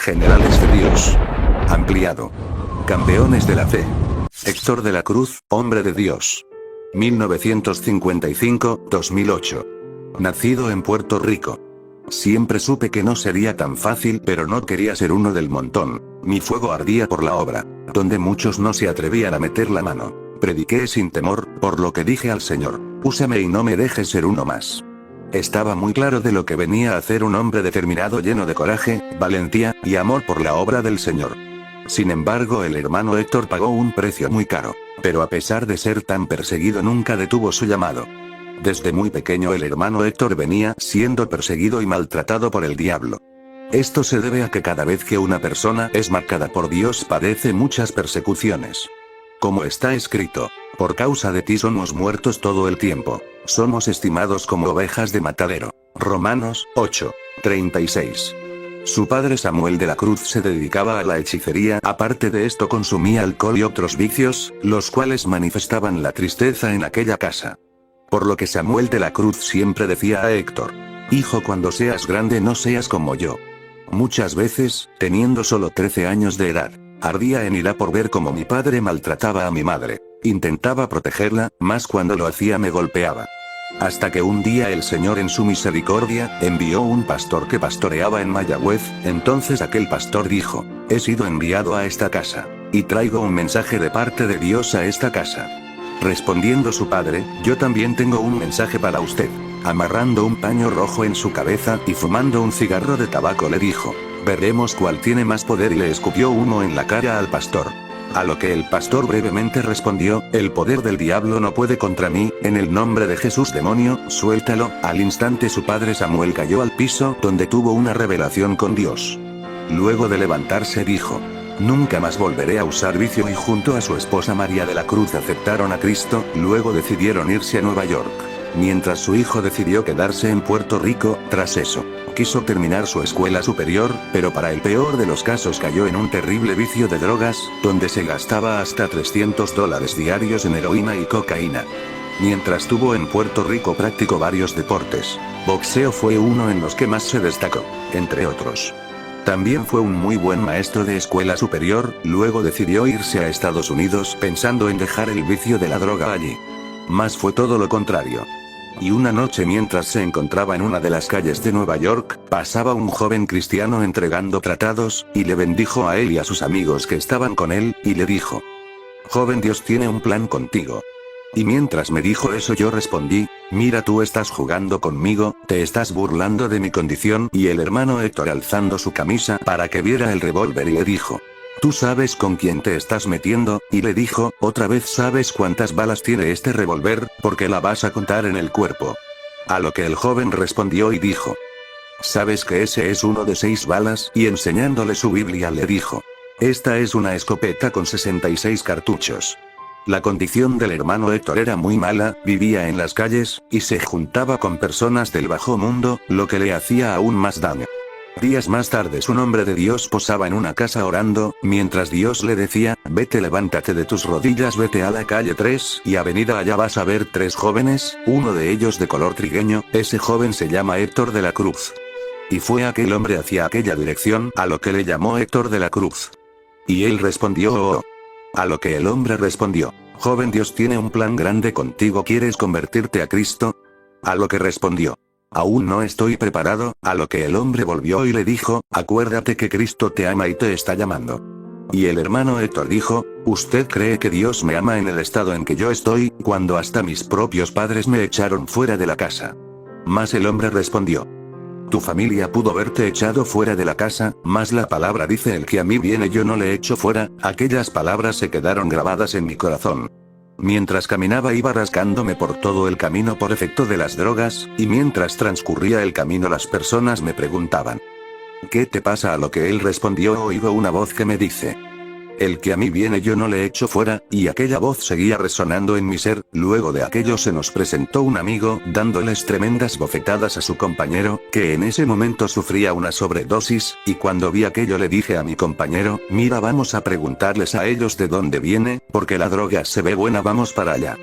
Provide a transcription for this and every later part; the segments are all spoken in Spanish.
Generales de Dios. Ampliado. Campeones de la fe. Héctor de la Cruz, hombre de Dios. 1955-2008. Nacido en Puerto Rico. Siempre supe que no sería tan fácil, pero no quería ser uno del montón. Mi fuego ardía por la obra, donde muchos no se atrevían a meter la mano. Prediqué sin temor, por lo que dije al Señor: úsame y no me dejes ser uno más. Estaba muy claro de lo que venía a hacer un hombre determinado, lleno de coraje, valentía, y amor por la obra del Señor. Sin embargo, el hermano Héctor pagó un precio muy caro. Pero a pesar de ser tan perseguido, nunca detuvo su llamado. Desde muy pequeño el hermano Héctor venía siendo perseguido y maltratado por el diablo. Esto se debe a que cada vez que una persona es marcada por Dios padece muchas persecuciones. Como está escrito: por causa de ti somos muertos todo el tiempo, somos estimados como ovejas de matadero. Romanos 8:36. Su padre Samuel de la Cruz se dedicaba a la hechicería, aparte de esto consumía alcohol y otros vicios, los cuales manifestaban la tristeza en aquella casa. Por lo que Samuel de la Cruz siempre decía a Héctor: hijo, cuando seas grande no seas como yo. Muchas veces, teniendo solo 13 años de edad, ardía en ira por ver cómo mi padre maltrataba a mi madre. Intentaba protegerla, mas cuando lo hacía me golpeaba. Hasta que un día el Señor en su misericordia, envió un pastor que pastoreaba en Mayagüez. Entonces aquel pastor dijo: he sido enviado a esta casa, y traigo un mensaje de parte de Dios a esta casa. Respondiendo su padre: yo también tengo un mensaje para usted. Amarrando un paño rojo en su cabeza y fumando un cigarro de tabaco le dijo: veremos cuál tiene más poder, y le escupió humo en la cara al pastor. A lo que el pastor brevemente respondió: el poder del diablo no puede contra mí, en el nombre de Jesús, demonio, suéltalo. Al instante su padre Samuel cayó al piso, donde tuvo una revelación con Dios. Luego de levantarse dijo: nunca más volveré a usar vicio, y junto a su esposa María de la Cruz aceptaron a Cristo. Luego decidieron irse a Nueva York, mientras su hijo decidió quedarse en Puerto Rico. Tras eso, quiso terminar su escuela superior, pero para el peor de los casos cayó en un terrible vicio de drogas, donde se gastaba hasta $300 diarios en heroína y cocaína. Mientras estuvo en Puerto Rico practicó varios deportes. Boxeo fue uno en los que más se destacó, entre otros. También fue un muy buen maestro de escuela superior. Luego decidió irse a Estados Unidos pensando en dejar el vicio de la droga allí. Mas fue todo lo contrario. Y una noche, mientras se encontraba en una de las calles de Nueva York, pasaba un joven cristiano entregando tratados, y le bendijo a él y a sus amigos que estaban con él, y le dijo: joven, Dios tiene un plan contigo. Y mientras me dijo eso yo respondí: mira, tú estás jugando conmigo, te estás burlando de mi condición. Y el hermano Héctor, alzando su camisa para que viera el revólver, y le dijo: ¿tú sabes con quién te estás metiendo? Y le dijo: otra vez, ¿sabes cuántas balas tiene este revólver? Porque la vas a contar en el cuerpo. A lo que el joven respondió y dijo: ¿sabes que ese es uno de 6 balas? Y enseñándole su Biblia le dijo: esta es una escopeta con 66 cartuchos. La condición del hermano Héctor era muy mala, vivía en las calles, y se juntaba con personas del bajo mundo, lo que le hacía aún más daño. Días más tarde un hombre de Dios posaba en una casa orando, mientras Dios le decía: vete, levántate de tus rodillas, vete a la calle 3 y avenida, allá vas a ver 3 jóvenes, uno de ellos de color trigueño. Ese joven se llama Héctor de la Cruz. Y fue aquel hombre hacia aquella dirección, a lo que le llamó Héctor de la Cruz. Y él respondió: oh. A lo que el hombre respondió: joven, Dios tiene un plan grande contigo, ¿quieres convertirte a Cristo? A lo que respondió: aún no estoy preparado. A lo que el hombre volvió y le dijo: acuérdate que Cristo te ama y te está llamando. Y el hermano Héctor dijo: ¿usted cree que Dios me ama en el estado en que yo estoy, cuando hasta mis propios padres me echaron fuera de la casa? Mas el hombre respondió: tu familia pudo haberte echado fuera de la casa, mas la palabra dice: el que a mí viene yo no le echo fuera. Aquellas palabras se quedaron grabadas en mi corazón. Mientras caminaba iba rascándome por todo el camino por efecto de las drogas, y mientras transcurría el camino las personas me preguntaban: ¿qué te pasa? A lo que él respondió: oigo una voz que me dice: el que a mí viene yo no le echo fuera. Y aquella voz seguía resonando en mi ser. Luego de aquello se nos presentó un amigo, dándoles tremendas bofetadas a su compañero, que en ese momento sufría una sobredosis, y cuando vi aquello le dije a mi compañero: mira, vamos a preguntarles a ellos de dónde viene, porque la droga se ve buena, vamos para allá.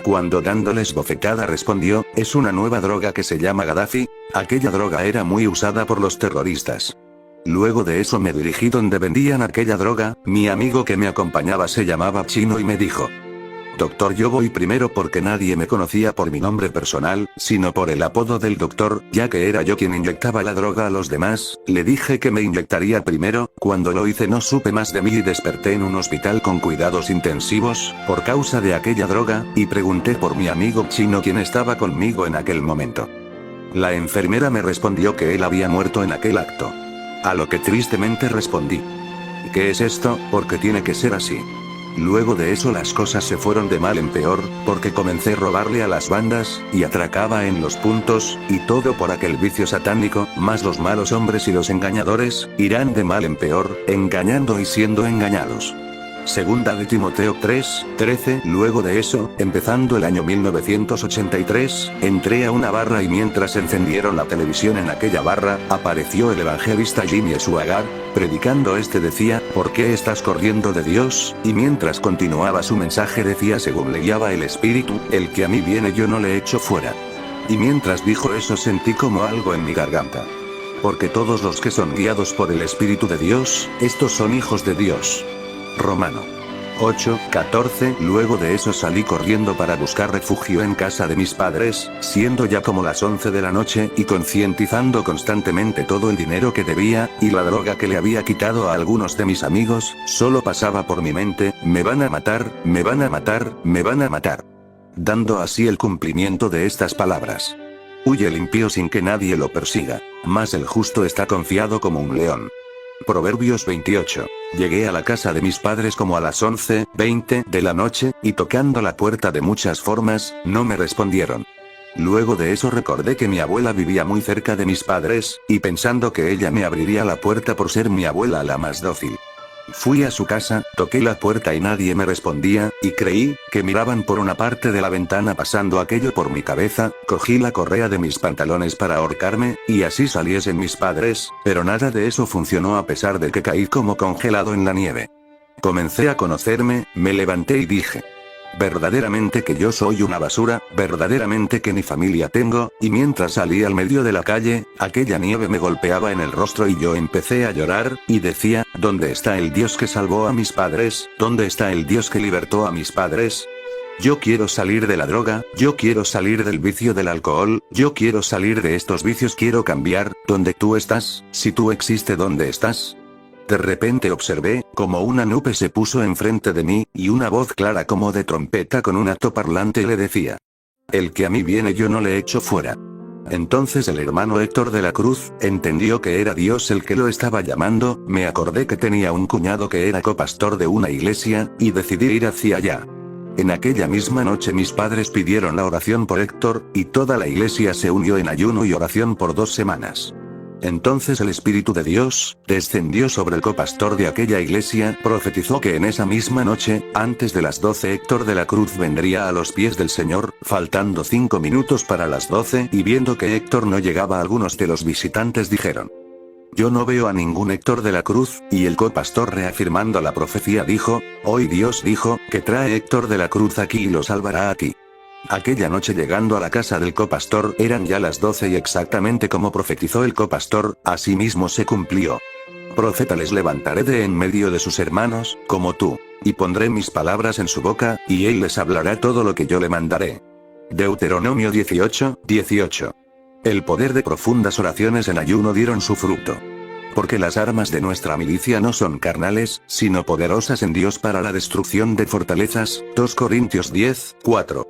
Cuando dándoles bofetada respondió: es una nueva droga que se llama Gaddafi. Aquella droga era muy usada por los terroristas. Luego de eso me dirigí donde vendían aquella droga, mi amigo que me acompañaba se llamaba Chino y me dijo: Doctor, yo voy primero porque nadie me conocía por mi nombre personal, sino por el apodo del doctor, ya que era yo quien inyectaba la droga a los demás. Le dije que me inyectaría primero. Cuando lo hice no supe más de mí y desperté en un hospital con cuidados intensivos, por causa de aquella droga, y pregunté por mi amigo Chino quien estaba conmigo en aquel momento. La enfermera me respondió que él había muerto en aquel acto. A lo que tristemente respondí: ¿qué es esto? Porque tiene que ser así. Luego de eso las cosas se fueron de mal en peor, porque comencé a robarle a las bandas, y atracaba en los puntos, y todo por aquel vicio satánico, más los malos hombres y los engañadores, irán de mal en peor, engañando y siendo engañados. Segunda de Timoteo 3:13. Luego de eso, empezando el año 1983, entré a una barra y mientras encendieron la televisión en aquella barra, apareció el evangelista Jimmy Swaggart, predicando. Decía: ¿por qué estás corriendo de Dios? Y mientras continuaba su mensaje decía: según le guiaba el Espíritu, el que a mí viene yo no le echo fuera. Y mientras dijo eso sentí como algo en mi garganta. Porque todos los que son guiados por el Espíritu de Dios, estos son hijos de Dios. Romano 8:14. Luego de eso salí corriendo para buscar refugio en casa de mis padres, siendo ya como las 11 de la noche, y concientizando constantemente todo el dinero que debía, y la droga que le había quitado a algunos de mis amigos. Solo pasaba por mi mente: me van a matar, me van a matar, me van a matar. Dando así el cumplimiento de estas palabras: huye el impío sin que nadie lo persiga, mas el justo está confiado como un león. Proverbios 28. Llegué a la casa de mis padres como a las 11:20 de la noche, y tocando la puerta de muchas formas, no me respondieron. Luego de eso recordé que mi abuela vivía muy cerca de mis padres, y pensando que ella me abriría la puerta por ser mi abuela la más dócil. Fui a su casa, toqué la puerta y nadie me respondía, y creí que miraban por una parte de la ventana. Pasando aquello por mi cabeza, cogí la correa de mis pantalones para ahorcarme, y así saliesen mis padres, pero nada de eso funcionó a pesar de que caí como congelado en la nieve. Comencé a conocerme, me levanté y dije: verdaderamente que yo soy una basura, verdaderamente que ni familia tengo, y mientras salí al medio de la calle, aquella nieve me golpeaba en el rostro y yo empecé a llorar, y decía: ¿dónde está el Dios que salvó a mis padres? ¿Dónde está el Dios que libertó a mis padres? Yo quiero salir de la droga, yo quiero salir del vicio del alcohol, yo quiero salir de estos vicios, quiero cambiar. ¿Dónde tú estás? Si tú existes, ¿dónde estás? De repente observé como una nube se puso enfrente de mí, y una voz clara como de trompeta con un altoparlante le decía: el que a mí viene yo no le echo fuera. Entonces el hermano Héctor de la Cruz entendió que era Dios el que lo estaba llamando. Me acordé que tenía un cuñado que era copastor de una iglesia, y decidí ir hacia allá. En aquella misma noche mis padres pidieron la oración por Héctor, y toda la iglesia se unió en ayuno y oración por 2 semanas. Entonces el Espíritu de Dios descendió sobre el copastor de aquella iglesia, profetizó que en esa misma noche, antes de las 12, Héctor de la Cruz vendría a los pies del Señor, faltando 5 minutos para las 12, y viendo que Héctor no llegaba, algunos de los visitantes dijeron: yo no veo a ningún Héctor de la Cruz, y el copastor, reafirmando la profecía, dijo: hoy Dios dijo que trae Héctor de la Cruz aquí y lo salvará aquí. Aquella noche, llegando a la casa del copastor, eran ya las 12 y exactamente como profetizó el copastor, así mismo se cumplió. Profeta les levantaré de en medio de sus hermanos, como tú, y pondré mis palabras en su boca, y él les hablará todo lo que yo le mandaré. Deuteronomio 18:18. El poder de profundas oraciones en ayuno dieron su fruto. Porque las armas de nuestra milicia no son carnales, sino poderosas en Dios para la destrucción de fortalezas. 2 Corintios 10:4.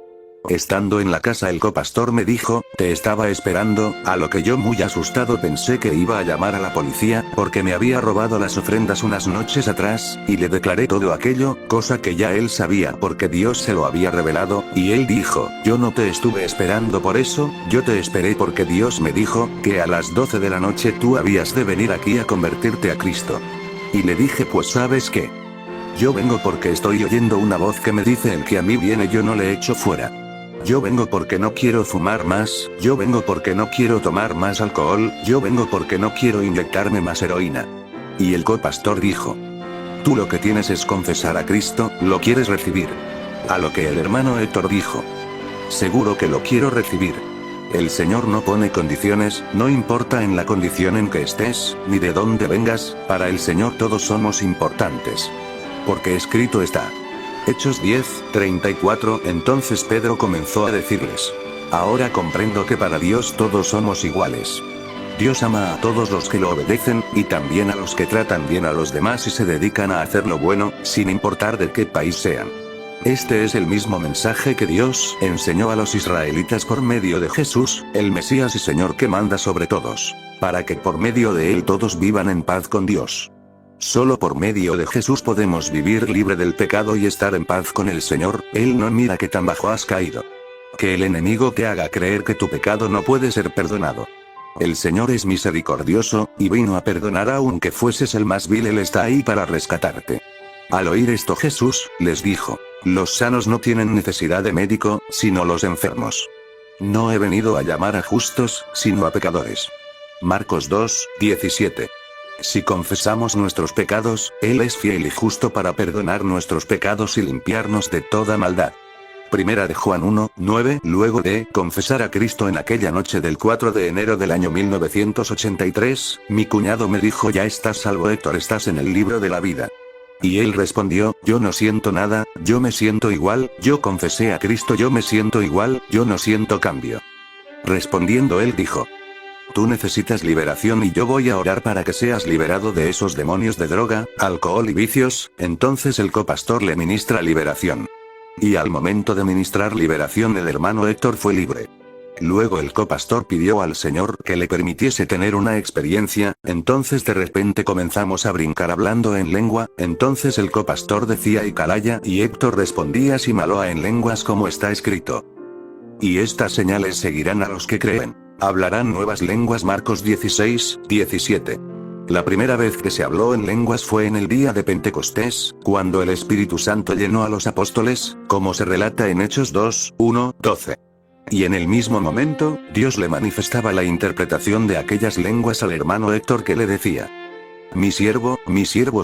Estando en la casa el copastor me dijo: te estaba esperando, a lo que yo muy asustado pensé que iba a llamar a la policía, porque me había robado las ofrendas unas noches atrás, y le declaré todo aquello, cosa que ya él sabía porque Dios se lo había revelado, y él dijo: yo no te estuve esperando por eso, yo te esperé porque Dios me dijo que a las 12 de la noche tú habías de venir aquí a convertirte a Cristo. Y le dije: pues ¿sabes qué? Yo vengo porque estoy oyendo una voz que me dice: el que a mí viene yo no le echo fuera. Yo vengo porque no quiero fumar más, yo vengo porque no quiero tomar más alcohol, yo vengo porque no quiero inyectarme más heroína. Y el copastor dijo: tú lo que tienes es confesar a Cristo, ¿lo quieres recibir? A lo que el hermano Héctor dijo: seguro que lo quiero recibir. El Señor no pone condiciones, no importa en la condición en que estés, ni de dónde vengas, para el Señor todos somos importantes. Porque escrito está. Hechos 10:34. Entonces Pedro comenzó a decirles: ahora comprendo que para Dios todos somos iguales. Dios ama a todos los que lo obedecen, y también a los que tratan bien a los demás y se dedican a hacer lo bueno, sin importar de qué país sean. Este es el mismo mensaje que Dios enseñó a los israelitas por medio de Jesús, el Mesías y Señor que manda sobre todos, para que por medio de él todos vivan en paz con Dios. Solo por medio de Jesús podemos vivir libre del pecado y estar en paz con el Señor. Él no mira qué tan bajo has caído. Que el enemigo te haga creer que tu pecado no puede ser perdonado. El Señor es misericordioso, y vino a perdonar aunque fueses el más vil. Él está ahí para rescatarte. Al oír esto Jesús les dijo: los sanos no tienen necesidad de médico, sino los enfermos. No he venido a llamar a justos, sino a pecadores. Marcos 2:17. Si confesamos nuestros pecados, Él es fiel y justo para perdonar nuestros pecados y limpiarnos de toda maldad. Primera de Juan 1:9. Luego de confesar a Cristo en aquella noche del 4 de enero del año 1983, mi cuñado me dijo: ya estás salvo, Héctor, estás en el libro de la vida. Y él respondió: yo no siento nada, yo me siento igual, yo confesé a Cristo, yo me siento igual, yo no siento cambio. Respondiendo él dijo: tú necesitas liberación y yo voy a orar para que seas liberado de esos demonios de droga, alcohol y vicios. Entonces el copastor le ministra liberación. Y al momento de ministrar liberación el hermano Héctor fue libre. Luego el copastor pidió al Señor que le permitiese tener una experiencia, entonces de repente comenzamos a brincar hablando en lengua, entonces el copastor decía Ikalaya y Héctor respondía Simaloa en lenguas como está escrito. Y estas señales seguirán a los que creen. Hablarán nuevas lenguas. Marcos 16:17. La primera vez que se habló en lenguas fue en el día de Pentecostés, cuando el Espíritu Santo llenó a los apóstoles, como se relata en Hechos 2:1-12. Y en el mismo momento, Dios le manifestaba la interpretación de aquellas lenguas al hermano Héctor, que le decía: mi siervo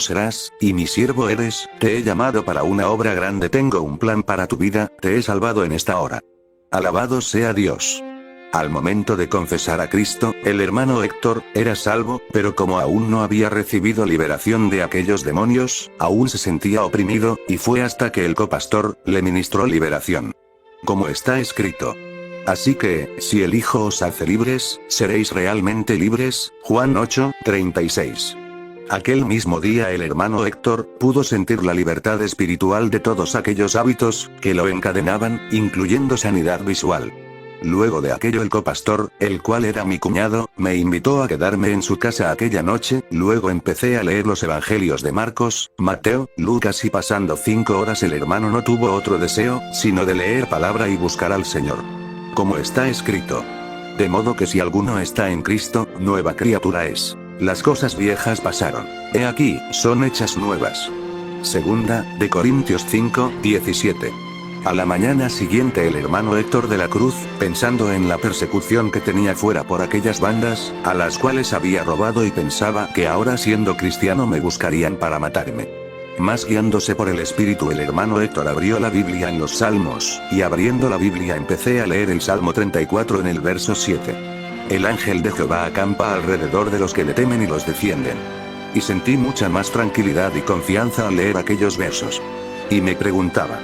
serás, y mi siervo eres, te he llamado para una obra grande, tengo un plan para tu vida, te he salvado en esta hora. Alabado sea Dios. Al momento de confesar a Cristo, el hermano Héctor era salvo, pero como aún no había recibido liberación de aquellos demonios, aún se sentía oprimido, y fue hasta que el copastor le ministró liberación. Como está escrito: así que, si el Hijo os hace libres, seréis realmente libres. Juan 8:36. Aquel mismo día el hermano Héctor pudo sentir la libertad espiritual de todos aquellos hábitos que lo encadenaban, incluyendo sanidad visual. Luego de aquello el copastor, el cual era mi cuñado, me invitó a quedarme en su casa aquella noche. Luego empecé a leer los evangelios de Marcos, Mateo, Lucas, y pasando 5 horas el hermano no tuvo otro deseo, sino de leer palabra y buscar al Señor. Como está escrito: de modo que si alguno está en Cristo, nueva criatura es. Las cosas viejas pasaron, he aquí, son hechas nuevas. Segunda de Corintios 5:17. A la mañana siguiente el hermano Héctor de la Cruz, pensando en la persecución que tenía fuera por aquellas bandas, a las cuales había robado, y pensaba que ahora siendo cristiano me buscarían para matarme. Más guiándose por el Espíritu el hermano Héctor abrió la Biblia en los Salmos, y abriendo la Biblia empecé a leer el Salmo 34 en el verso 7. El ángel de Jehová acampa alrededor de los que le temen y los defienden. Y sentí mucha más tranquilidad y confianza al leer aquellos versos. Y me preguntaba: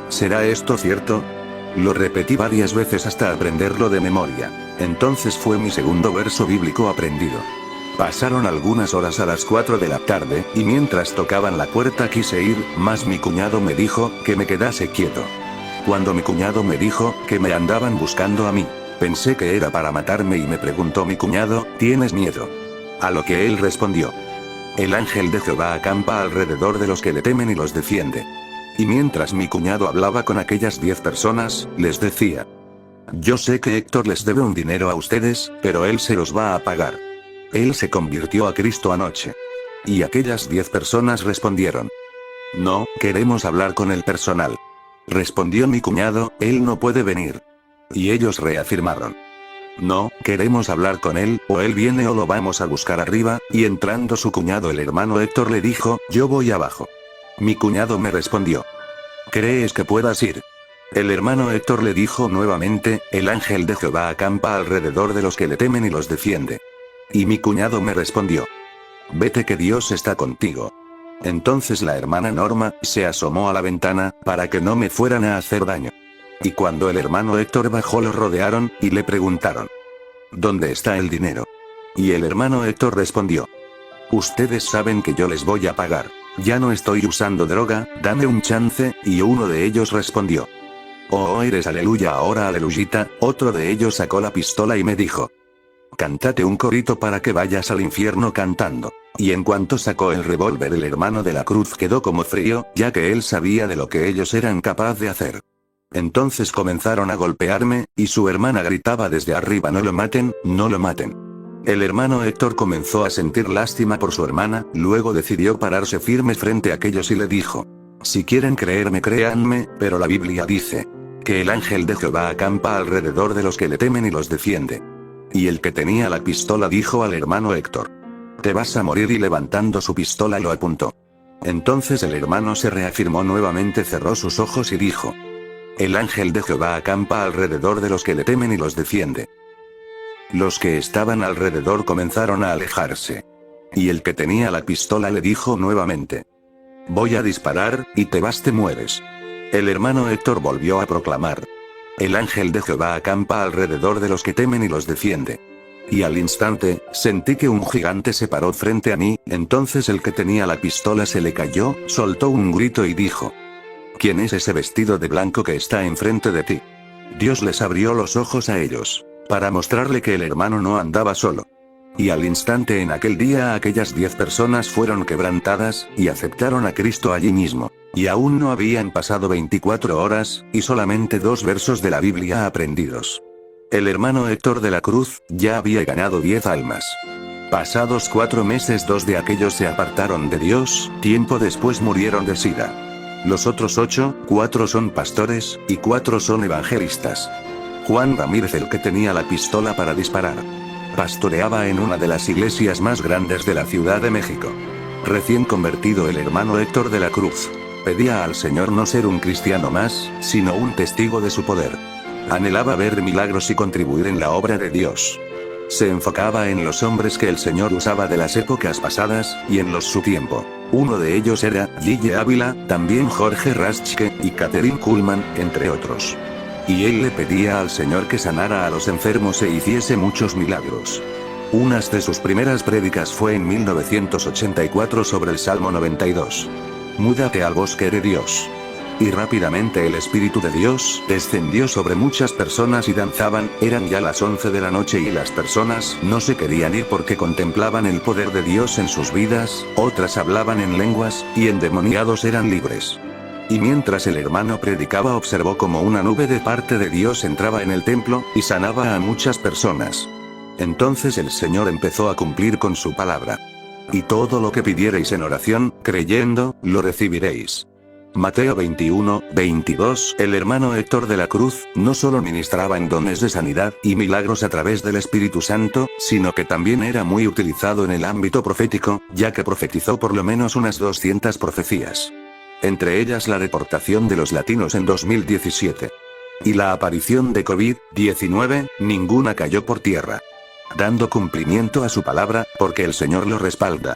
¿será esto cierto? Lo repetí varias veces hasta aprenderlo de memoria. Entonces fue mi segundo verso bíblico aprendido. Pasaron algunas horas a las 4 de la tarde, y mientras tocaban la puerta quise ir, mas mi cuñado me dijo que me quedase quieto. Cuando mi cuñado me dijo que me andaban buscando a mí, pensé que era para matarme y me preguntó mi cuñado: ¿tienes miedo? A lo que él respondió: el ángel de Jehová acampa alrededor de los que le temen y los defiende. Y mientras mi cuñado hablaba con aquellas 10 personas, les decía: yo sé que Héctor les debe un dinero a ustedes, pero él se los va a pagar. Él se convirtió a Cristo anoche. Y aquellas 10 personas respondieron: no, queremos hablar con el personal. Respondió mi cuñado: él no puede venir. Y ellos reafirmaron: no, queremos hablar con él, o él viene o lo vamos a buscar arriba. Y entrando su cuñado el hermano Héctor le dijo: yo voy abajo. Mi cuñado me respondió: ¿crees que puedas ir? El hermano Héctor le dijo nuevamente, el ángel de Jehová acampa alrededor de los que le temen y los defiende. Y mi cuñado me respondió: vete que Dios está contigo. Entonces la hermana Norma se asomó a la ventana, para que no me fueran a hacer daño. Y cuando el hermano Héctor bajó lo rodearon, y le preguntaron: ¿dónde está el dinero? Y el hermano Héctor respondió: ustedes saben que yo les voy a pagar. Ya no estoy usando droga, dame un chance, y uno de ellos respondió: oh, eres aleluya ahora aleluyita. Otro de ellos sacó la pistola y me dijo: cántate un corito para que vayas al infierno cantando. Y en cuanto sacó el revólver el hermano de la cruz quedó como frío, ya que él sabía de lo que ellos eran capaz de hacer. Entonces comenzaron a golpearme, y su hermana gritaba desde arriba: no lo maten, no lo maten. El hermano Héctor comenzó a sentir lástima por su hermana, luego decidió pararse firme frente a aquellos y le dijo: si quieren creerme créanme, pero la Biblia dice que el ángel de Jehová acampa alrededor de los que le temen y los defiende. Y el que tenía la pistola dijo al hermano Héctor: te vas a morir, y levantando su pistola lo apuntó. Entonces el hermano se reafirmó nuevamente, cerró sus ojos y dijo: el ángel de Jehová acampa alrededor de los que le temen y los defiende. Los que estaban alrededor comenzaron a alejarse. Y el que tenía la pistola le dijo nuevamente: voy a disparar, y te vas, te mueres. El hermano Héctor volvió a proclamar: el ángel de Jehová acampa alrededor de los que temen y los defiende. Y al instante, sentí que un gigante se paró frente a mí, entonces el que tenía la pistola se le cayó, soltó un grito y dijo: ¿quién es ese vestido de blanco que está enfrente de ti? Dios les abrió los ojos a ellos, para mostrarle que el hermano no andaba solo. Y al instante en aquel día aquellas 10 personas fueron quebrantadas, y aceptaron a Cristo allí mismo. Y aún no habían pasado 24 horas, y solamente 2 versos de la Biblia aprendidos. El hermano Héctor de la Cruz ya había ganado 10 almas. Pasados 4 meses 2 de aquellos se apartaron de Dios, tiempo después murieron de sida. Los otros 8, 4 son pastores, y 4 son evangelistas. Juan Ramírez, el que tenía la pistola para disparar, pastoreaba en una de las iglesias más grandes de la Ciudad de México. Recién convertido el hermano Héctor de la Cruz pedía al Señor no ser un cristiano más, sino un testigo de su poder. Anhelaba ver milagros y contribuir en la obra de Dios. Se enfocaba en los hombres que el Señor usaba de las épocas pasadas, y en los su tiempo. Uno de ellos era Gille Ávila, también Jorge Raschke, y Catherine Kuhlman, entre otros. Y él le pedía al Señor que sanara a los enfermos e hiciese muchos milagros. Una de sus primeras prédicas fue en 1984 sobre el Salmo 92. Múdate al bosque de Dios. Y rápidamente el Espíritu de Dios descendió sobre muchas personas y danzaban. Eran ya las 11 de la noche y las personas no se querían ir porque contemplaban el poder de Dios en sus vidas, otras hablaban en lenguas, y endemoniados eran libres. Y mientras el hermano predicaba observó como una nube de parte de Dios entraba en el templo, y sanaba a muchas personas. Entonces el Señor empezó a cumplir con su palabra. Y todo lo que pidiereis en oración, creyendo, lo recibiréis. Mateo 21, 22. El hermano Héctor de la Cruz no solo ministraba en dones de sanidad y milagros a través del Espíritu Santo, sino que también era muy utilizado en el ámbito profético, ya que profetizó por lo menos unas 200 profecías. Entre ellas la deportación de los latinos en 2017. Y la aparición de COVID-19, ninguna cayó por tierra. Dando cumplimiento a su palabra, porque el Señor lo respalda.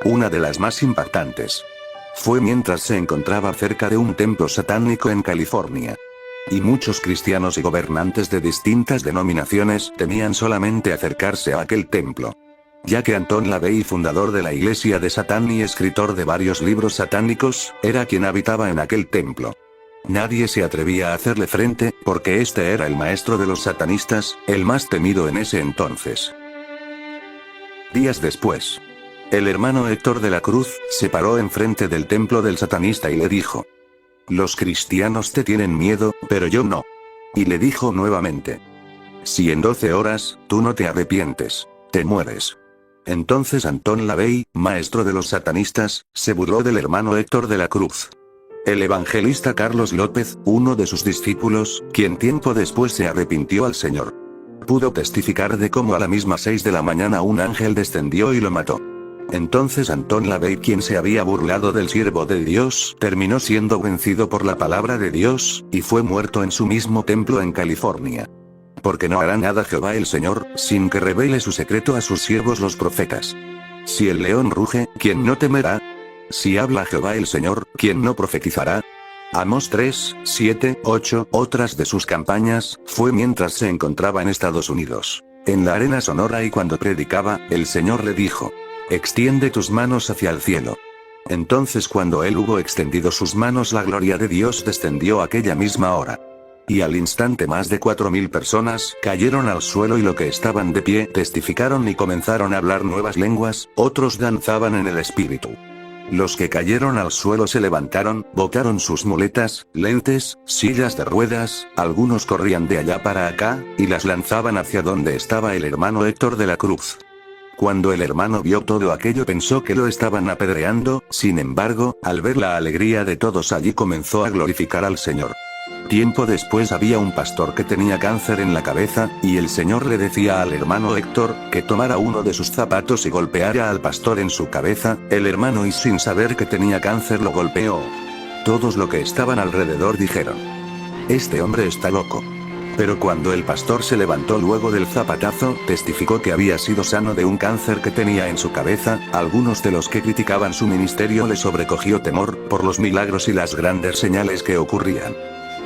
Una de las más impactantes fue mientras se encontraba cerca de un templo satánico en California. Y muchos cristianos y gobernantes de distintas denominaciones temían solamente acercarse a aquel templo. Ya que Anton LaVey, fundador de la Iglesia de Satán y escritor de varios libros satánicos, era quien habitaba en aquel templo. Nadie se atrevía a hacerle frente, porque este era el maestro de los satanistas, el más temido en ese entonces. Días después, el hermano Héctor de la Cruz se paró enfrente del templo del satanista y le dijo: los cristianos te tienen miedo, pero yo no. Y le dijo nuevamente: si en 12 horas, tú no te arrepientes, te mueres. Entonces Anton LaVey, maestro de los satanistas, se burló del hermano Héctor de la Cruz. El evangelista Carlos López, uno de sus discípulos, quien tiempo después se arrepintió al Señor, pudo testificar de cómo a la misma 6 de la mañana un ángel descendió y lo mató. Entonces Antón LaVey, quien se había burlado del siervo de Dios, terminó siendo vencido por la palabra de Dios, y fue muerto en su mismo templo en California. Porque no hará nada Jehová el Señor, sin que revele su secreto a sus siervos los profetas. Si el león ruge, ¿quién no temerá? Si habla Jehová el Señor, ¿quién no profetizará? Amos 3, 7, 8. Otras de sus campañas, fue mientras se encontraba en Estados Unidos, en la arena sonora, y cuando predicaba, el Señor le dijo: extiende tus manos hacia el cielo. Entonces cuando él hubo extendido sus manos, la gloria de Dios descendió aquella misma hora. Y al instante más de 4000 personas cayeron al suelo, y los que estaban de pie testificaron y comenzaron a hablar nuevas lenguas, otros danzaban en el espíritu. Los que cayeron al suelo se levantaron, botaron sus muletas, lentes, sillas de ruedas, algunos corrían de allá para acá, y las lanzaban hacia donde estaba el hermano Héctor de la Cruz. Cuando el hermano vio todo aquello, pensó que lo estaban apedreando, sin embargo, al ver la alegría de todos allí, comenzó a glorificar al Señor. Tiempo después había un pastor que tenía cáncer en la cabeza, y el Señor le decía al hermano Héctor que tomara uno de sus zapatos y golpeara al pastor en su cabeza. El hermano, y sin saber que tenía cáncer, lo golpeó. Todos los que estaban alrededor dijeron: este hombre está loco. Pero cuando el pastor se levantó luego del zapatazo, testificó que había sido sano de un cáncer que tenía en su cabeza. Algunos de los que criticaban su ministerio le sobrecogió temor por los milagros y las grandes señales que ocurrían.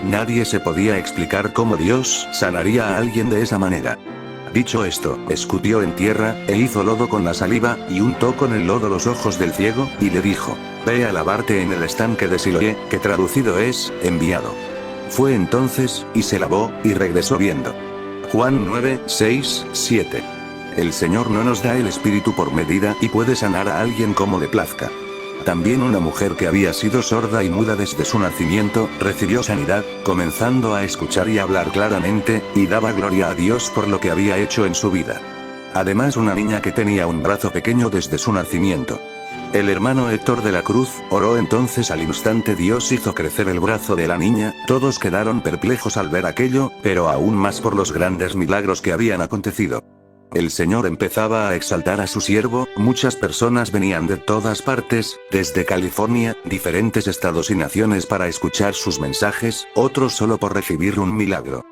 Nadie se podía explicar cómo Dios sanaría a alguien de esa manera. Dicho esto, escupió en tierra, e hizo lodo con la saliva, y untó con el lodo los ojos del ciego, y le dijo: ve a lavarte en el estanque de Siloé, que traducido es, enviado. Fue entonces, y se lavó, y regresó viendo. Juan 9, 6, 7. El Señor no nos da el Espíritu por medida, y puede sanar a alguien como le plazca. También una mujer que había sido sorda y muda desde su nacimiento, recibió sanidad, comenzando a escuchar y hablar claramente, y daba gloria a Dios por lo que había hecho en su vida. Además, una niña que tenía un brazo pequeño desde su nacimiento. El hermano Héctor de la Cruz oró entonces. Al instante Dios hizo crecer el brazo de la niña. Todos quedaron perplejos al ver aquello, pero aún más por los grandes milagros que habían acontecido. El Señor empezaba a exaltar a su siervo. Muchas personas venían de todas partes, desde California, diferentes estados y naciones, para escuchar sus mensajes, otros solo por recibir un milagro.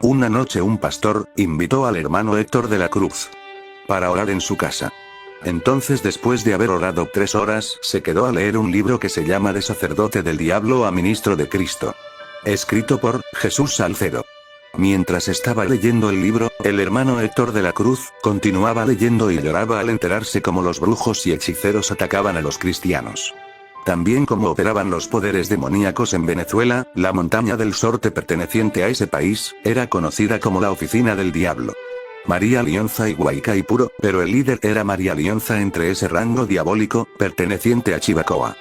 Una noche un pastor invitó al hermano Héctor de la Cruz para orar en su casa. Entonces, después de haber orado 3 horas, se quedó a leer un libro que se llama De sacerdote del diablo a ministro de Cristo, escrito por Jesús Salcedo. Mientras estaba leyendo el libro, el hermano Héctor de la Cruz continuaba leyendo y lloraba al enterarse cómo los brujos y hechiceros atacaban a los cristianos. También cómo operaban los poderes demoníacos en Venezuela. La montaña del Sorte, perteneciente a ese país, era conocida como la oficina del diablo. María Lionza y Guaycaipuro, pero el líder era María Lionza entre ese rango diabólico, perteneciente a Chivacoa.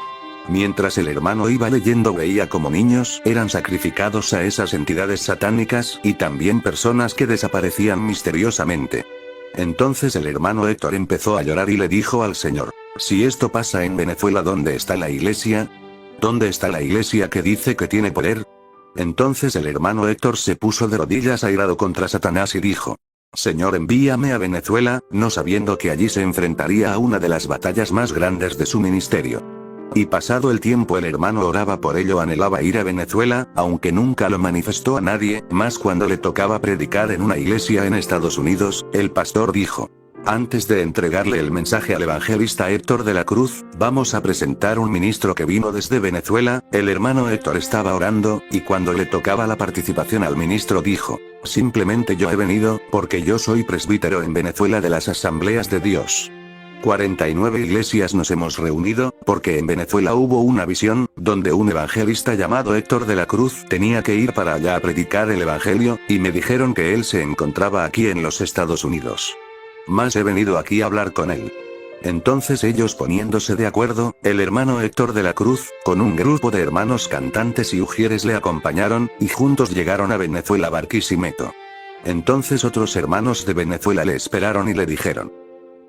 Mientras el hermano iba leyendo, veía como niños eran sacrificados a esas entidades satánicas, y también personas que desaparecían misteriosamente. Entonces el hermano Héctor empezó a llorar y le dijo al Señor: si esto pasa en Venezuela, ¿dónde está la iglesia? ¿Dónde está la iglesia que dice que tiene poder? Entonces el hermano Héctor se puso de rodillas airado contra Satanás y dijo: Señor, envíame a Venezuela, no sabiendo que allí se enfrentaría a una de las batallas más grandes de su ministerio. Y pasado el tiempo el hermano oraba por ello, anhelaba ir a Venezuela, aunque nunca lo manifestó a nadie, más cuando le tocaba predicar en una iglesia en Estados Unidos. El pastor dijo: antes de entregarle el mensaje al evangelista Héctor de la Cruz, vamos a presentar un ministro que vino desde Venezuela. El hermano Héctor estaba orando, y cuando le tocaba la participación al ministro dijo: simplemente yo he venido, porque yo soy presbítero en Venezuela de las Asambleas de Dios. 49 iglesias nos hemos reunido, porque en Venezuela hubo una visión, donde un evangelista llamado Héctor de la Cruz tenía que ir para allá a predicar el evangelio, y me dijeron que él se encontraba aquí en los Estados Unidos. Mas he venido aquí a hablar con él. Entonces ellos, poniéndose de acuerdo, el hermano Héctor de la Cruz, con un grupo de hermanos cantantes y ujieres le acompañaron, y juntos llegaron a Venezuela, Barquisimeto. Entonces otros hermanos de Venezuela le esperaron y le dijeron: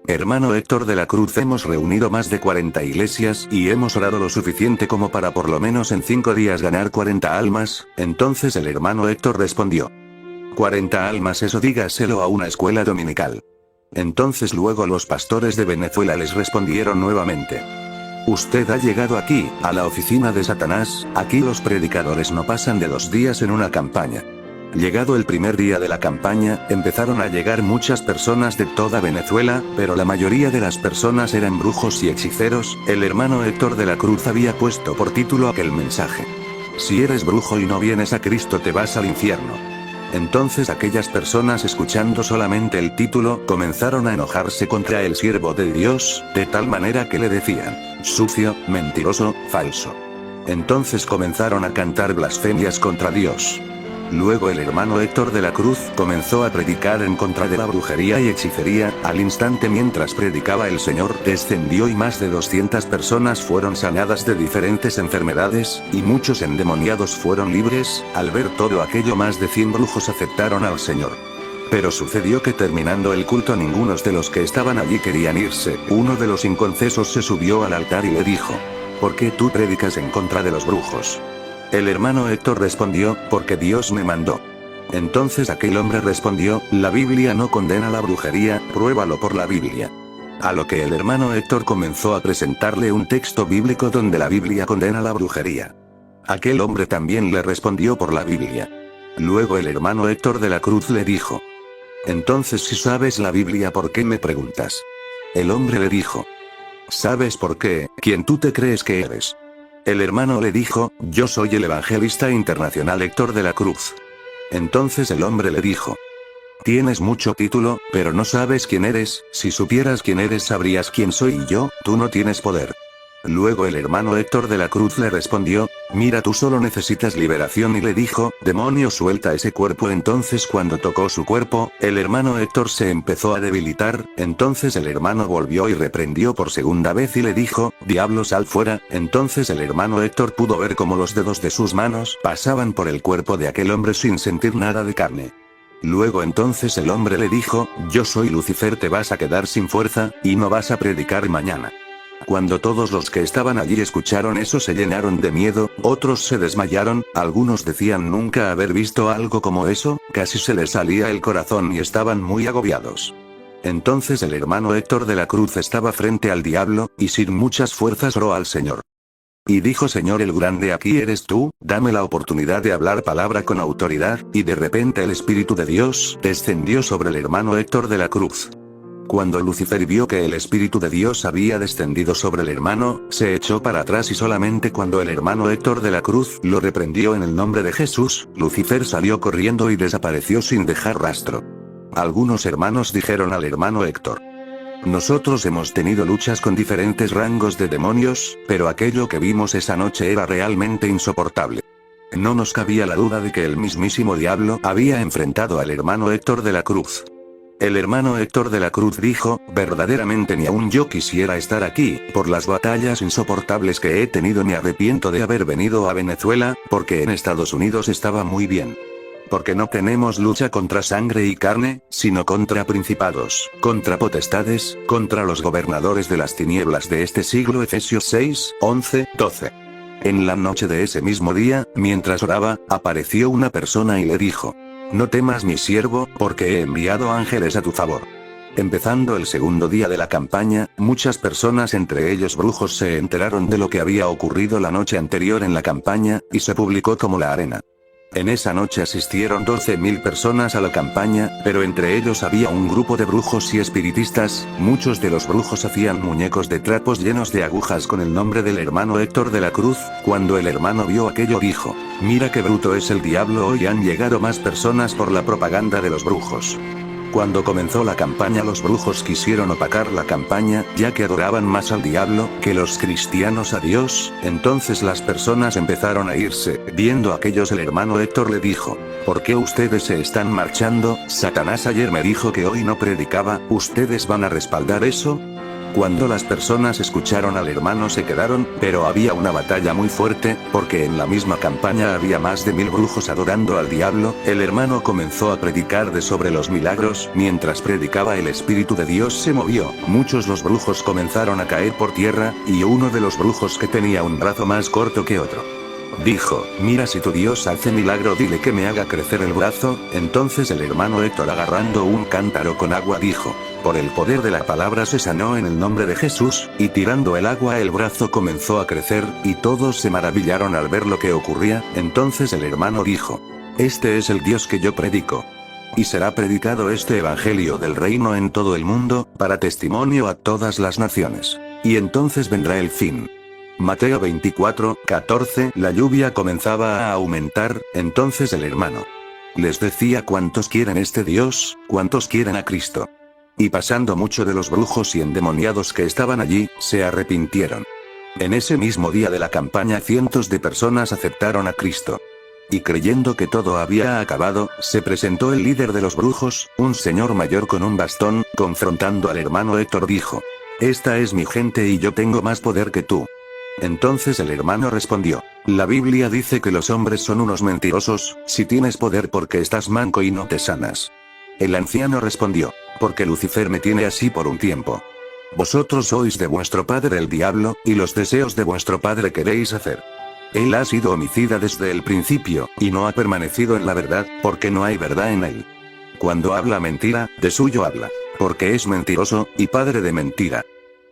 hermano Héctor de la Cruz, hemos reunido más de 40 iglesias, y hemos orado lo suficiente como para por lo menos en 5 días ganar 40 almas. Entonces el hermano Héctor respondió: 40 almas, eso dígaselo a una escuela dominical. Entonces luego los pastores de Venezuela les respondieron nuevamente. Usted ha llegado aquí, a la oficina de Satanás, aquí los predicadores no pasan de 2 días en una campaña. Llegado el primer día de la campaña, empezaron a llegar muchas personas de toda Venezuela, pero la mayoría de las personas eran brujos y hechiceros. El hermano Héctor de la Cruz había puesto por título aquel mensaje: si eres brujo y no vienes a Cristo te vas al infierno. Entonces aquellas personas, escuchando solamente el título, comenzaron a enojarse contra el siervo de Dios, de tal manera que le decían: sucio, mentiroso, falso. Entonces comenzaron a cantar blasfemias contra Dios. Luego el hermano Héctor de la Cruz comenzó a predicar en contra de la brujería y hechicería. Al instante, mientras predicaba, el Señor descendió y más de 200 personas fueron sanadas de diferentes enfermedades, y muchos endemoniados fueron libres. Al ver todo aquello, más de 100 brujos aceptaron al Señor. Pero sucedió que terminando el culto, ninguno de los que estaban allí querían irse. Uno de los inconcesos se subió al altar y le dijo: ¿por qué tú predicas en contra de los brujos? El hermano Héctor respondió: porque Dios me mandó. Entonces aquel hombre respondió: la Biblia no condena la brujería, pruébalo por la Biblia. A lo que el hermano Héctor comenzó a presentarle un texto bíblico donde la Biblia condena la brujería. Aquel hombre también le respondió por la Biblia. Luego el hermano Héctor de la Cruz le dijo: entonces, si sabes la Biblia, ¿por qué me preguntas? El hombre le dijo: ¿sabes por qué? ¿Quién tú te crees que eres? El hermano le dijo: yo soy el evangelista internacional Héctor de la Cruz. Entonces el hombre le dijo: tienes mucho título, pero no sabes quién eres. Si supieras quién eres, sabrías quién soy yo. Tú no tienes poder. Luego el hermano Héctor de la Cruz le respondió: mira, tú solo necesitas liberación, y le dijo: demonio, suelta ese cuerpo. Entonces cuando tocó su cuerpo, el hermano Héctor se empezó a debilitar. Entonces el hermano volvió y reprendió por segunda vez y le dijo: diablo, sal fuera. Entonces el hermano Héctor pudo ver cómo los dedos de sus manos pasaban por el cuerpo de aquel hombre sin sentir nada de carne. Luego entonces el hombre le dijo: yo soy Lucifer, te vas a quedar sin fuerza, y no vas a predicar mañana. Cuando todos los que estaban allí escucharon eso, se llenaron de miedo, otros se desmayaron, algunos decían nunca haber visto algo como eso, casi se les salía el corazón y estaban muy agobiados. Entonces el hermano Héctor de la Cruz estaba frente al diablo, y sin muchas fuerzas oró al Señor. Y dijo: Señor el grande, aquí eres tú, dame la oportunidad de hablar palabra con autoridad, y de repente el Espíritu de Dios descendió sobre el hermano Héctor de la Cruz. Cuando Lucifer vio que el Espíritu de Dios había descendido sobre el hermano, se echó para atrás, y solamente cuando el hermano Héctor de la Cruz lo reprendió en el nombre de Jesús, Lucifer salió corriendo y desapareció sin dejar rastro. Algunos hermanos dijeron al hermano Héctor: nosotros hemos tenido luchas con diferentes rangos de demonios, pero aquello que vimos esa noche era realmente insoportable. No nos cabía la duda de que el mismísimo diablo había enfrentado al hermano Héctor de la Cruz. El hermano Héctor de la Cruz dijo: verdaderamente ni aún yo quisiera estar aquí. Por las batallas insoportables que he tenido me arrepiento de haber venido a Venezuela, porque en Estados Unidos estaba muy bien. Porque no tenemos lucha contra sangre y carne, sino contra principados, contra potestades, contra los gobernadores de las tinieblas de este siglo. Efesios 6, 11, 12. En la noche de ese mismo día, mientras oraba, apareció una persona y le dijo: no temas, mi siervo, porque he enviado ángeles a tu favor. Empezando el segundo día de la campaña, muchas personas, entre ellos brujos, se enteraron de lo que había ocurrido la noche anterior en la campaña, y se publicó como la arena. En esa noche asistieron 12.000 personas a la campaña, pero entre ellos había un grupo de brujos y espiritistas. Muchos de los brujos hacían muñecos de trapos llenos de agujas con el nombre del hermano Héctor de la Cruz. Cuando el hermano vio aquello, dijo: mira qué bruto es el diablo, hoy han llegado más personas por la propaganda de los brujos. Cuando comenzó la campaña, los brujos quisieron opacar la campaña, ya que adoraban más al diablo que los cristianos a Dios. Entonces las personas empezaron a irse. Viendo aquellos, el hermano Héctor le dijo: ¿por qué ustedes se están marchando? Satanás ayer me dijo que hoy no predicaba, ¿ustedes van a respaldar eso? Cuando las personas escucharon al hermano se quedaron, pero había una batalla muy fuerte, porque en la misma campaña había más de 1000 brujos adorando al diablo. El hermano comenzó a predicar sobre los milagros. Mientras predicaba, el Espíritu de Dios se movió. Muchos los brujos comenzaron a caer por tierra, y uno de los brujos, que tenía un brazo más corto que otro, Dijo, mira, si tu Dios hace milagro, dile que me haga crecer el brazo. Entonces el hermano Héctor, agarrando un cántaro con agua, dijo, por el poder de la palabra se sanó en el nombre de Jesús, y tirando el agua el brazo comenzó a crecer, y todos se maravillaron al ver lo que ocurría. Entonces el hermano dijo, este es el Dios que yo predico. Y será predicado este evangelio del reino en todo el mundo, para testimonio a todas las naciones. Y entonces vendrá el fin. Mateo 24:14. La lluvia comenzaba a aumentar, entonces el hermano les decía, ¿cuántos quieren este Dios? ¿Cuántos quieren a Cristo? Y pasando mucho de los brujos y endemoniados que estaban allí, se arrepintieron. En ese mismo día de la campaña cientos de personas aceptaron a Cristo. Y creyendo que todo había acabado, se presentó el líder de los brujos, un señor mayor con un bastón, confrontando al hermano Héctor, dijo, esta es mi gente y yo tengo más poder que tú. Entonces el hermano respondió, la Biblia dice que los hombres son unos mentirosos, si tienes poder porque estás manco y no te sanas. El anciano respondió, porque Lucifer me tiene así por un tiempo. Vosotros sois de vuestro padre el diablo, y los deseos de vuestro padre queréis hacer. Él ha sido homicida desde el principio, y no ha permanecido en la verdad, porque no hay verdad en él. Cuando habla mentira, de suyo habla, porque es mentiroso, y padre de mentira.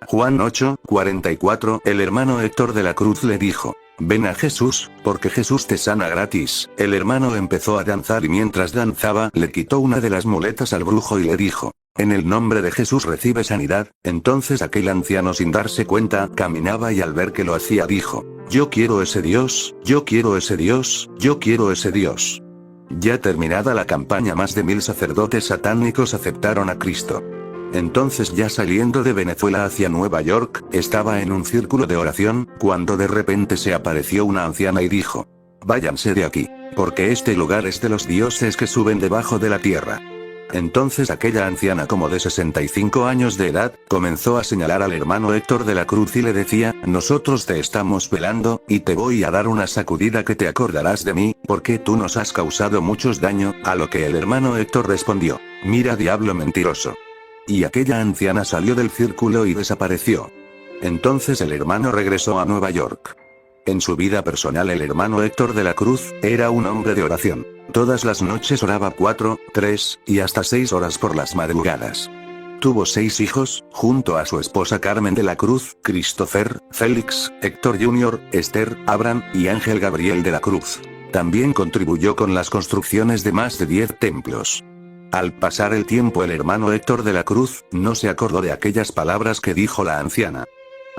Juan 8:44. El hermano Héctor de la Cruz le dijo, ven a Jesús, porque Jesús te sana gratis. El hermano empezó a danzar y mientras danzaba le quitó una de las muletas al brujo y le dijo, en el nombre de Jesús recibe sanidad. Entonces aquel anciano, sin darse cuenta, caminaba y al ver que lo hacía dijo, yo quiero ese Dios, yo quiero ese Dios, yo quiero ese Dios. Ya terminada la campaña, más de 1000 sacerdotes satánicos aceptaron a Cristo. Entonces, ya saliendo de Venezuela hacia Nueva York, estaba en un círculo de oración, cuando de repente se apareció una anciana y dijo, váyanse de aquí, porque este lugar es de los dioses que suben debajo de la tierra. Entonces aquella anciana, como de 65 años de edad, comenzó a señalar al hermano Héctor de la Cruz y le decía, nosotros te estamos velando, y te voy a dar una sacudida que te acordarás de mí, porque tú nos has causado muchos daño. A lo que el hermano Héctor respondió, mira, diablo mentiroso. Y aquella anciana salió del círculo y desapareció. Entonces el hermano regresó a Nueva York. En su vida personal, el hermano Héctor de la Cruz era un hombre de oración. Todas las noches oraba 4, 3 y hasta 6 horas por las madrugadas. Tuvo 6 hijos, junto a su esposa Carmen de la Cruz, Christopher, Félix, Héctor Jr., Esther, Abraham y Ángel Gabriel de la Cruz. También contribuyó con las construcciones de más de 10 templos. Al pasar el tiempo, el hermano Héctor de la Cruz no se acordó de aquellas palabras que dijo la anciana.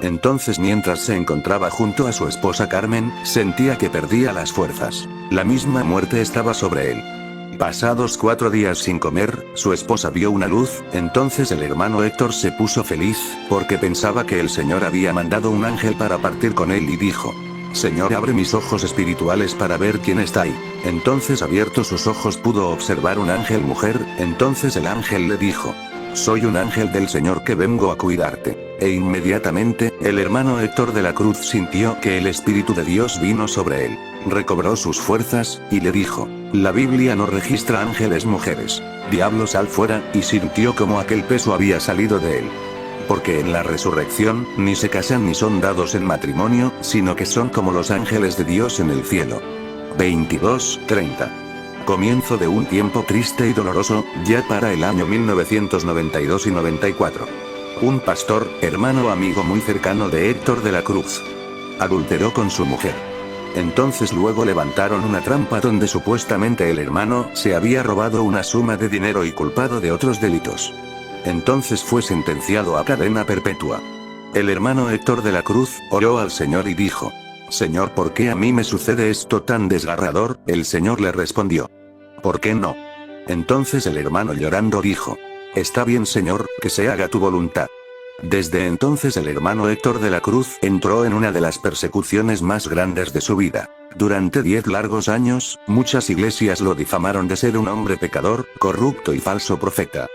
Entonces, mientras se encontraba junto a su esposa Carmen, sentía que perdía las fuerzas. La misma muerte estaba sobre él. Pasados 4 días sin comer, su esposa vio una luz. Entonces el hermano Héctor se puso feliz, porque pensaba que el Señor había mandado un ángel para partir con él y dijo, Señor, abre mis ojos espirituales para ver quién está ahí. Entonces, abiertos sus ojos, pudo observar un ángel mujer. Entonces el ángel le dijo, soy un ángel del Señor que vengo a cuidarte. E inmediatamente, el hermano Héctor de la Cruz sintió que el Espíritu de Dios vino sobre él. Recobró sus fuerzas, y le dijo, la Biblia no registra ángeles mujeres. Diablo, sal fuera, y sintió como aquel peso había salido de él. Porque en la resurrección, ni se casan ni son dados en matrimonio, sino que son como los ángeles de Dios en el cielo. 22:30. Comienzo de un tiempo triste y doloroso, ya para el año 1992 y 94. Un pastor, hermano amigo muy cercano de Héctor de la Cruz, adulteró con su mujer. Entonces luego levantaron una trampa donde supuestamente el hermano se había robado una suma de dinero y culpado de otros delitos. Entonces fue sentenciado a cadena perpetua. El hermano Héctor de la Cruz oró al Señor y dijo, Señor, ¿por qué a mí me sucede esto tan desgarrador? El Señor le respondió, ¿por qué no? Entonces el hermano llorando dijo, está bien, Señor, que se haga tu voluntad. Desde entonces el hermano Héctor de la Cruz entró en una de las persecuciones más grandes de su vida. Durante 10 largos años, muchas iglesias lo difamaron de ser un hombre pecador, corrupto y falso profeta.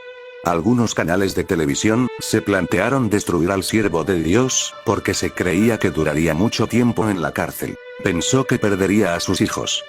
Algunos canales de televisión se plantearon destruir al siervo de Dios, porque se creía que duraría mucho tiempo en la cárcel. Pensó que perdería a sus hijos.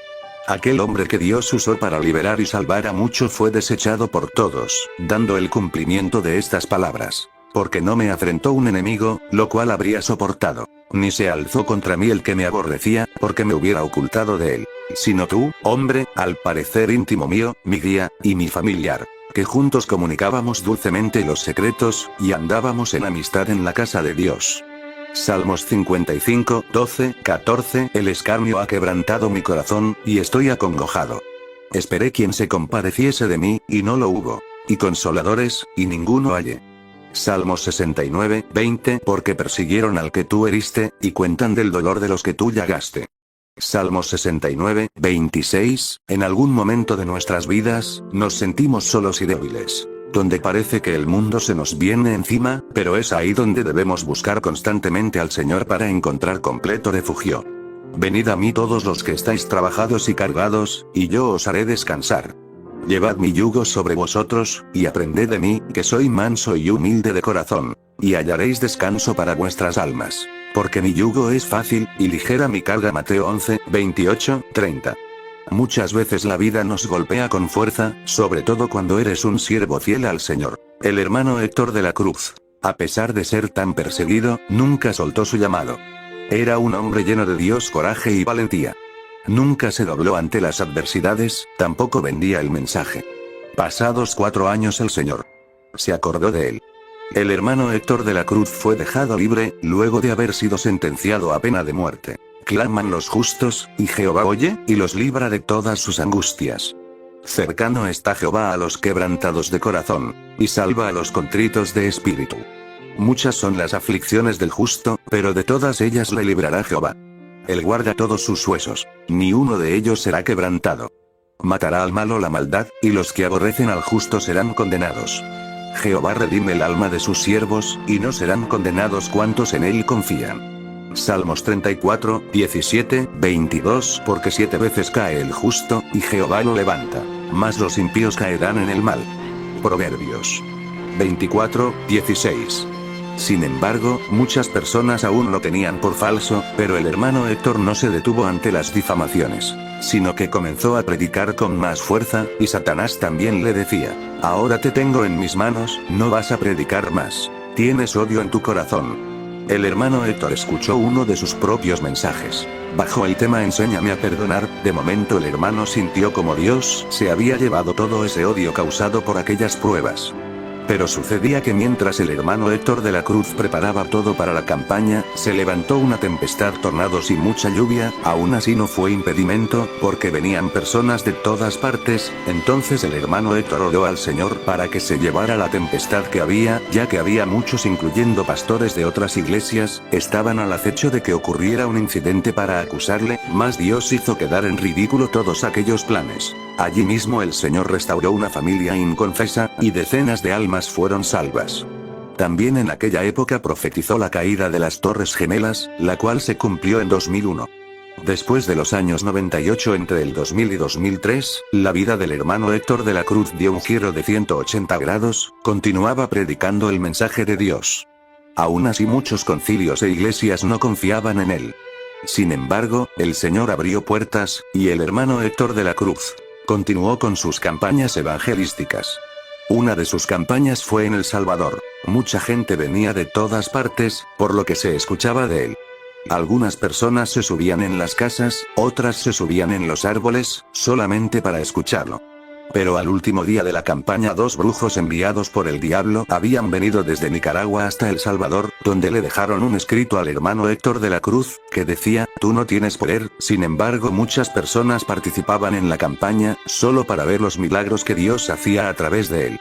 Aquel hombre que Dios usó para liberar y salvar a muchos fue desechado por todos, dando el cumplimiento de estas palabras. porque no me afrentó un enemigo, lo cual habría soportado. Ni se alzó contra mí el que me aborrecía, porque me hubiera ocultado de él. Sino tú, hombre, al parecer íntimo mío, mi guía, y mi familiar, que juntos comunicábamos dulcemente los secretos, y andábamos en amistad en la casa de Dios. Salmos 55, 12, 14. El escarnio ha quebrantado mi corazón, y estoy acongojado. Esperé quien se compadeciese de mí, y no lo hubo. Y consoladores, y ninguno hallé. Salmos 69, 20. Porque persiguieron al que tú heriste, y cuentan del dolor de los que tú llagaste. Salmos 69, 26. En algún momento de nuestras vidas, nos sentimos solos y débiles, donde parece que el mundo se nos viene encima, pero es ahí donde debemos buscar constantemente al Señor para encontrar completo refugio. Venid a mí todos los que estáis trabajados y cargados, y yo os haré descansar. Llevad mi yugo sobre vosotros, y aprended de mí, que soy manso y humilde de corazón, y hallaréis descanso para vuestras almas. Porque mi yugo es fácil, y ligera mi carga. Mateo 11, 28, 30. Muchas veces la vida nos golpea con fuerza, sobre todo cuando eres un siervo fiel al Señor. El hermano Héctor de la Cruz, a pesar de ser tan perseguido, nunca soltó su llamado. Era un hombre lleno de Dios, coraje y valentía. Nunca se dobló ante las adversidades, tampoco vendía el mensaje. Pasados 4 años el Señor se acordó de él. El hermano Héctor de la Cruz fue dejado libre, luego de haber sido sentenciado a pena de muerte. Claman los justos, y Jehová oye, y los libra de todas sus angustias. Cercano está Jehová a los quebrantados de corazón, y salva a los contritos de espíritu. Muchas son las aflicciones del justo, pero de todas ellas le librará Jehová. Él guarda todos sus huesos, ni uno de ellos será quebrantado. Matará al malo la maldad, y los que aborrecen al justo serán condenados. Jehová redime el alma de sus siervos, y no serán condenados cuantos en él confían. Salmos 34, 17, 22. Porque 7 veces cae el justo, y Jehová lo levanta, mas los impíos caerán en el mal. Proverbios 24, 16. Sin embargo, muchas personas aún lo tenían por falso, pero el hermano Héctor no se detuvo ante las difamaciones, sino que comenzó a predicar con más fuerza, y Satanás también le decía: ahora te tengo en mis manos, no vas a predicar más. Tienes odio en tu corazón. El hermano Héctor escuchó uno de sus propios mensajes. Bajo el tema Enséñame a perdonar, de momento el hermano sintió como Dios se había llevado todo ese odio causado por aquellas pruebas. Pero sucedía que mientras el hermano Héctor de la Cruz preparaba todo para la campaña, se levantó una tempestad, tornados y mucha lluvia. Aún así no fue impedimento, porque venían personas de todas partes. Entonces el hermano Héctor oró al Señor para que se llevara la tempestad que había, ya que había muchos, incluyendo pastores de otras iglesias, estaban al acecho de que ocurriera un incidente para acusarle, mas Dios hizo quedar en ridículo todos aquellos planes. Allí mismo el Señor restauró una familia inconfesa, y decenas de almas fueron salvas. También en aquella época profetizó la caída de las Torres Gemelas, la cual se cumplió en 2001. Después de los años 98, entre el 2000 y 2003, la vida del hermano Héctor de la Cruz dio un giro de 180 grados, continuaba predicando el mensaje de Dios. Aún así muchos concilios e iglesias no confiaban en él. Sin embargo, el Señor abrió puertas, y el hermano Héctor de la Cruz continuó con sus campañas evangelísticas. Una de sus campañas fue en El Salvador. Mucha gente venía de todas partes, por lo que se escuchaba de él. Algunas personas se subían en las casas, otras se subían en los árboles, solamente para escucharlo. Pero al último día de la campaña, 2 brujos enviados por el diablo habían venido desde Nicaragua hasta El Salvador, donde le dejaron un escrito al hermano Héctor de la Cruz, que decía: tú no tienes poder. Sin embargo, muchas personas participaban en la campaña, solo para ver los milagros que Dios hacía a través de él.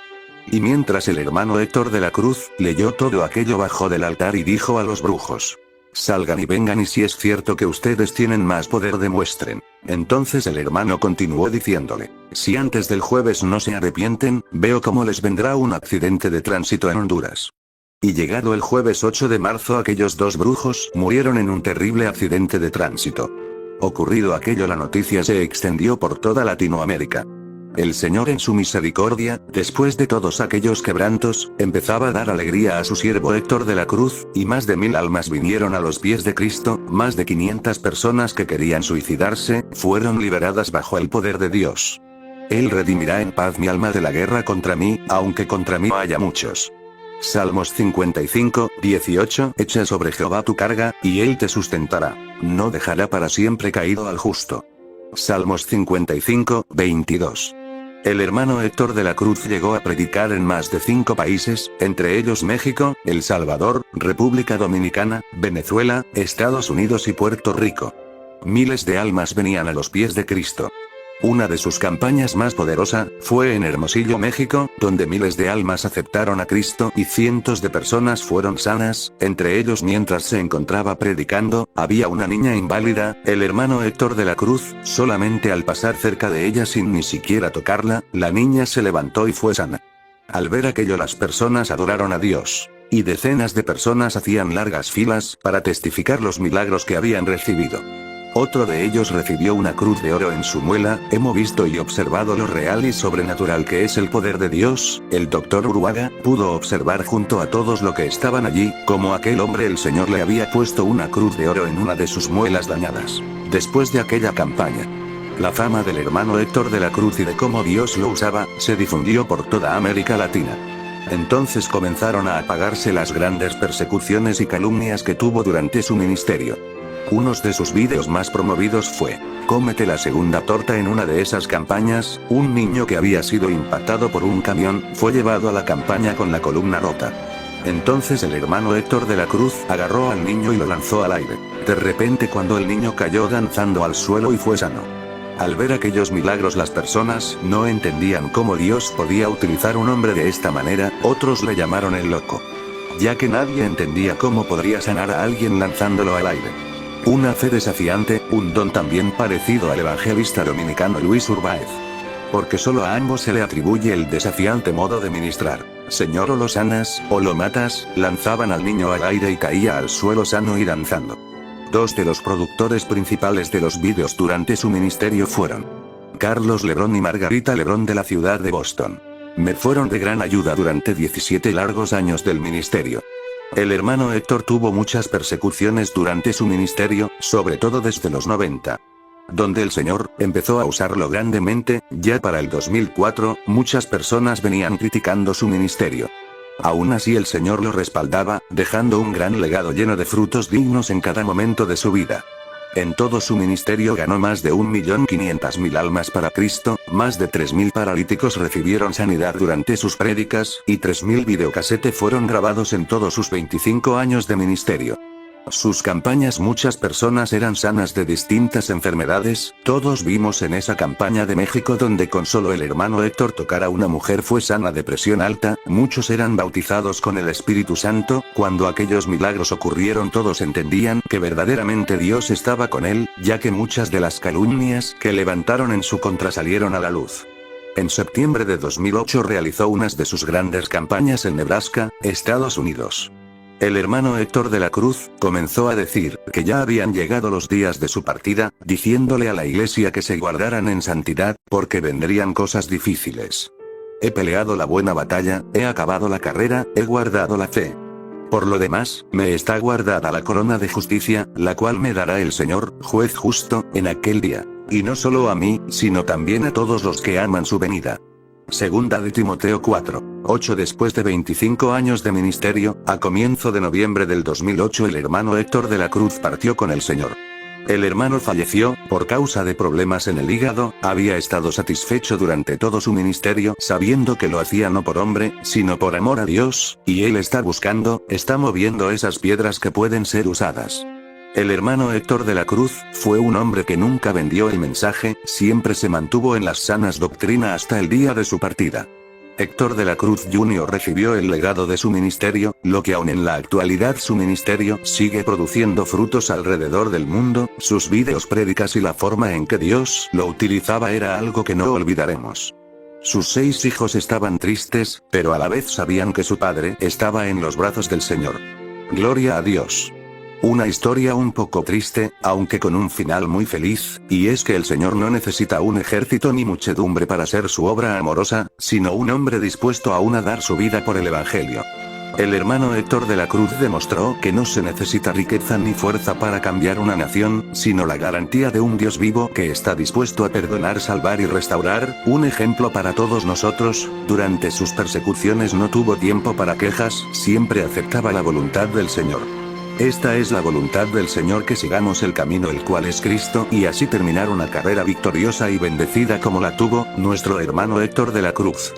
Y mientras el hermano Héctor de la Cruz leyó todo aquello, bajó del altar y dijo a los brujos: salgan y vengan, y si es cierto que ustedes tienen más poder, demuestren. Entonces el hermano continuó diciéndole: si antes del jueves no se arrepienten, veo cómo les vendrá un accidente de tránsito en Honduras. Y llegado el jueves 8 de marzo, aquellos 2 brujos murieron en un terrible accidente de tránsito. Ocurrido aquello, la noticia se extendió por toda Latinoamérica. El Señor, en su misericordia, después de todos aquellos quebrantos, empezaba a dar alegría a su siervo Héctor de la Cruz, y más de 1000 almas vinieron a los pies de Cristo. Más de 500 personas que querían suicidarse, fueron liberadas bajo el poder de Dios. Él redimirá en paz mi alma de la guerra contra mí, aunque contra mí haya muchos. Salmos 55, 18, echa sobre Jehová tu carga, y él te sustentará. No dejará para siempre caído al justo. Salmos 55, 22. El hermano Héctor de la Cruz llegó a predicar en más de 5 países, entre ellos México, El Salvador, República Dominicana, Venezuela, Estados Unidos y Puerto Rico. Miles de almas venían a los pies de Cristo. Una de sus campañas más poderosa fue en Hermosillo, México, donde miles de almas aceptaron a Cristo y cientos de personas fueron sanas. Entre ellos, mientras se encontraba predicando, había una niña inválida. El hermano Héctor de la Cruz, solamente al pasar cerca de ella sin ni siquiera tocarla, la niña se levantó y fue sana. Al ver aquello, las personas adoraron a Dios, y decenas de personas hacían largas filas para testificar los milagros que habían recibido. Otro de ellos recibió una cruz de oro en su muela. Hemos visto y observado lo real y sobrenatural que es el poder de Dios. El doctor Uruaga pudo observar junto a todos lo que estaban allí, como aquel hombre el Señor le había puesto una cruz de oro en una de sus muelas dañadas. Después de aquella campaña, la fama del hermano Héctor de la Cruz y de cómo Dios lo usaba, se difundió por toda América Latina. Entonces comenzaron a apagarse las grandes persecuciones y calumnias que tuvo durante su ministerio. Uno de sus vídeos más promovidos fue: cómete la segunda torta. En una de esas campañas, un niño que había sido impactado por un camión, fue llevado a la campaña con la columna rota. Entonces el hermano Héctor de la Cruz agarró al niño y lo lanzó al aire. De repente, cuando el niño cayó danzando al suelo y fue sano. Al ver aquellos milagros, las personas no entendían cómo Dios podía utilizar un hombre de esta manera. Otros le llamaron el loco, ya que nadie entendía cómo podría sanar a alguien lanzándolo al aire. Una fe desafiante, un don también parecido al evangelista dominicano Luis Urbáez. Porque solo a ambos se le atribuye el desafiante modo de ministrar. Señor, o lo sanas, o lo matas. Lanzaban al niño al aire y caía al suelo sano y danzando. Dos de los productores principales de los vídeos durante su ministerio fueron Carlos Lebrón y Margarita Lebrón, de la ciudad de Boston. Me fueron de gran ayuda durante 17 largos años del ministerio. El hermano Héctor tuvo muchas persecuciones durante su ministerio, sobre todo desde los 90. Donde el Señor empezó a usarlo grandemente. Ya para el 2004, muchas personas venían criticando su ministerio. Aún así el Señor lo respaldaba, dejando un gran legado lleno de frutos dignos en cada momento de su vida. En todo su ministerio ganó más de 1.500.000 almas para Cristo, más de 3.000 paralíticos recibieron sanidad durante sus prédicas, y 3.000 videocasetes fueron grabados en todos sus 25 años de ministerio. Sus campañas, muchas personas eran sanas de distintas enfermedades. Todos vimos en esa campaña de México donde con solo el hermano Héctor tocar a una mujer fue sana de presión alta. Muchos eran bautizados con el Espíritu Santo. Cuando aquellos milagros ocurrieron, todos entendían que verdaderamente Dios estaba con él, ya que muchas de las calumnias que levantaron en su contra salieron a la luz. En septiembre de 2008 realizó una de sus grandes campañas en Nebraska, Estados Unidos. El hermano Héctor de la Cruz comenzó a decir que ya habían llegado los días de su partida, diciéndole a la iglesia que se guardaran en santidad, porque vendrían cosas difíciles. He peleado la buena batalla, he acabado la carrera, he guardado la fe. Por lo demás, me está guardada la corona de justicia, la cual me dará el Señor, juez justo, en aquel día. Y no solo a mí, sino también a todos los que aman su venida. Segunda de Timoteo 4:8. Después de 25 años de ministerio, a comienzo de noviembre del 2008 el hermano Héctor de la Cruz partió con el Señor. El hermano falleció por causa de problemas en el hígado. Había estado satisfecho durante todo su ministerio, sabiendo que lo hacía no por hombre, sino por amor a Dios, y él está moviendo esas piedras que pueden ser usadas. El hermano Héctor de la Cruz fue un hombre que nunca vendió el mensaje, siempre se mantuvo en las sanas doctrinas hasta el día de su partida. Héctor de la Cruz Jr. recibió el legado de su ministerio, lo que aún en la actualidad su ministerio sigue produciendo frutos alrededor del mundo. Sus vídeos, prédicas y la forma en que Dios lo utilizaba era algo que no olvidaremos. Sus 6 hijos estaban tristes, pero a la vez sabían que su padre estaba en los brazos del Señor. Gloria a Dios. Una historia un poco triste, aunque con un final muy feliz, y es que el Señor no necesita un ejército ni muchedumbre para hacer su obra amorosa, sino un hombre dispuesto aún a dar su vida por el Evangelio. El hermano Héctor de la Cruz demostró que no se necesita riqueza ni fuerza para cambiar una nación, sino la garantía de un Dios vivo que está dispuesto a perdonar, salvar y restaurar, un ejemplo para todos nosotros. Durante sus persecuciones no tuvo tiempo para quejas, siempre aceptaba la voluntad del Señor. Esta es la voluntad del Señor, que sigamos el camino el cual es Cristo, y así terminar una carrera victoriosa y bendecida como la tuvo nuestro hermano Héctor de la Cruz.